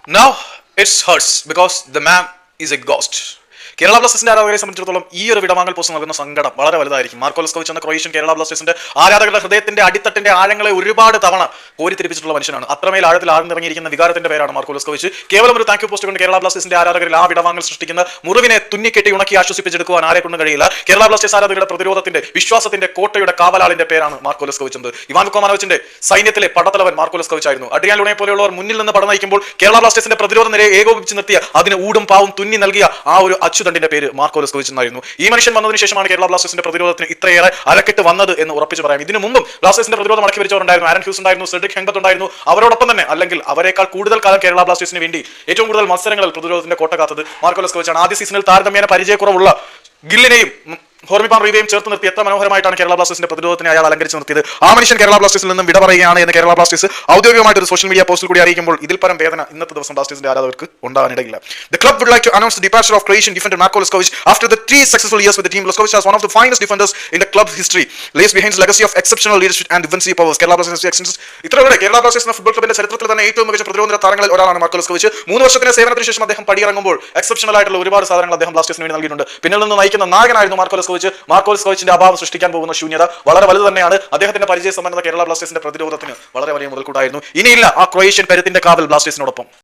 Now it's hurts because the man is a ghost. Kerala ബ്ലാസ്റ്റേഴ്സിന്റെ ആരാധകരെ സംബന്ധിച്ചിടത്തോളം ഈ ഒരു വിടവാങ്ങൽ പോസ്റ്റ് നൽകുന്ന സങ്കടം വളരെ വലുതായിരിക്കും. മാർക്കോ ലെസ്കോവിച്ച് എന്ന ക്രൊയേഷ്യൻ കേരള ബ്ലാസ്റ്റേഴ്സിന്റെ ആരാധകരുടെ ഹൃദയത്തിന്റെ അടിത്തട്ടിന്റെ ആഴങ്ങളെ ഒരുപാട് തവണ കോരിത്തിരിപ്പിച്ചിട്ടുള്ള മനുഷ്യനാണ്. അത്രമേൽ ആഴത്തിൽ ആഴ്ന്നിറങ്ങിയിരിക്കുന്ന വികാരത്തിന്റെ പേരാണ് മാർക്കോ ലെസ്കോവിച്ച്. കേവലം ഒരു താങ്ക് യു പോസ്റ്റ് കൊണ്ട് കേരള ബ്ലാസ്റ്റേഴ്സിന്റെ ആരാധകരിൽ ആ വിടവാങ്ങൽ സൃഷ്ടിക്കുന്ന മുറിവിനെ തുന്നിക്കെട്ടി ഉണക്കി ആശ്വസിപ്പിച്ചെടുക്കുവാൻ ആരെ കൊണ്ടും കഴിയില്ല. കേരള ബ്ലാസ്റ്റേഴ്സ് ആരാധകരുടെ പ്രതിരോധത്തിന്റെ വിശ്വാസത്തിന്റെ കോട്ടയുടെ കാവലാളിന്റെ പേരാണ് മാർക്കോ ലെസ്കോവിച്ച് എന്നത്. ഇവാൻ കോമാനോവിച്ചിന്റെ സൈന്യത്തിലെ പടത്തലവൻ മാർക്കോ ലെസ്കോവിച്ച് ആയിരുന്നു. അഡ്രിയാൻ ലൂണയെ പോലെയുള്ളവർ മുന്നിൽ നിന്ന് പട നയിക്കുമ്പോൾ കേരള ബ്ലാസ്റ്റേഴ്സിന്റെ പ്രതിരോധ നിരയെ ഏകോപിപ്പിച്ച് നിർത്തിയ അതിന് ഊടും പാവും തുന്നി നൽകിയ ആ ഒരു അച്യുതണ്ടിന്റെ പേര് മാർക്കോ ലെസ്കോവിച്ച് എന്നായിരുന്നു. ഈ മനുഷ്യൻ വന്നതിന് ശേഷമാണ് കേരള ബ്ലാസ്റ്റേഴ്സിന്റെ പ്രതിരോധത്തിന് ഇത്രയേറെ അരക്കെട്ട് വന്നത് എന്ന് ഉറപ്പിച്ച് പറയാം. ഇതിനു മുമ്പും ബ്ലാസ്റ്റേഴ്സിന്റെ പ്രതിരോധം അടക്കി വെച്ചവരുണ്ടായിരുന്നു. ആരൻ ഹ്യൂസ് ഉണ്ടായിരുന്നു, സെഡ്രിക് ഹെങ്ബത്ത് ഉണ്ടായിരുന്നു. അവരോടൊപ്പം തന്നെ അല്ലെങ്കിൽ അവരെക്കാൾ കൂടുതൽ കാലം കേരള ബ്ലാസ്റ്റേഴ്സിന് വേണ്ടി ഏറ്റവും കൂടുതൽ മത്സരങ്ങളിൽ പ്രതിരോധത്തിന്റെ കോട്ട കാത്തത് മാർക്കോ ലെസ്കോവിച്ചാണ്. ആദ്യ സീസണിൽ താരതമ്യേന പരിചയക്കുറവുള്ള ഗില്ലിനെയും ഹോർമിപ്പാൻ റീവയും ചേർത്ത് നിർത്തി എത്ര മനോഹരമായിട്ടാണ് കേരള ബ്ലാസ്റ്റേഴ്സിന്റെ പ്രതിരോധത്തിനെ അയാൾ അലങ്കരിച്ച് നിർത്തിയത്. ആ മനുഷ്യൻ കേരള ബ്ലാസ്റ്റേഴ്സിൽ നിന്നും വിട പറയുകയാണ് എന്ന് കേരള ബ്ലാസ്റ്റേഴ്സ് ഔദ്യോഗികമായിട്ട് ഒരു സോഷ്യൽ മീഡിയ പോസ്റ്റിൽ കൂടി അറിയിക്കുമ്പോൾ ഇതിൽ പരം വേദന ഇന്നത്തെ ദിവസം ബ്ലാസ്റ്റേഴ്സിന്റെ ആരാധകർക്ക് ഉണ്ടാകാനിടയില്ല. The club would like to announce the departure of Croatian defender Marko Leskovic after the 3 successful years with the team. Leskovic is one of the finest defenders in the club's history, lays behind his legacy of exceptional leadership and defensive powers. Kerala Blasters ഇത്രയോടെ കേരള ബ്ലാസ്റ്റേഴ്സ് എന്ന football ക്ലബിന്റെ ചരിത്രത്തിൽ തന്നെ ഏറ്റവും മികച്ച പ്രതിരോധ താരങ്ങളിൽ ഒരാളാണ് മാർക്കോ ലെസ്കോവിച്ച്. 3 വർഷത്തിന് സേവനത്തിന് ശേഷം അദ്ദേഹം പടിയിറങ്ങുമ്പോൾ എക്സെപ്ഷണൽ ആയിട്ടുള്ള ഒരുപാട് സാധനങ്ങൾ അദ്ദേഹം ബ്ലാസ്റ്റേഴ്സിന് വേണ്ടി നൽകിയിട്ടുണ്ട്. പിന്നിൽ നിന്ന് നയിക്കുന്ന നായകനായിരുന്നു മാർക്കോ ലെസ്കോവിച്ച്. മാർക്കോ ലെസ്കോവിച്ചിന്റെ അഭാവം സൃഷ്ടിക്കാൻ പോകുന്ന ശൂന്യത വളരെ വലുത് തന്നെയാണ്. അദ്ദേഹത്തിന്റെ പരിചയ സമ്പന്നത കേരള ബ്ലാസ്റ്റേഴ്സിന്റെ പ്രതിരോധത്തിന് വളരെ വലിയ മുതൽക്കൂട്ടായിരുന്നു. ഇനിയില്ല ആ ക്രൊയേഷ്യൻ കരുത്തിന്റെ കാവൽ ബ്ലാസ്റ്റേഴ്സിനോടൊപ്പം.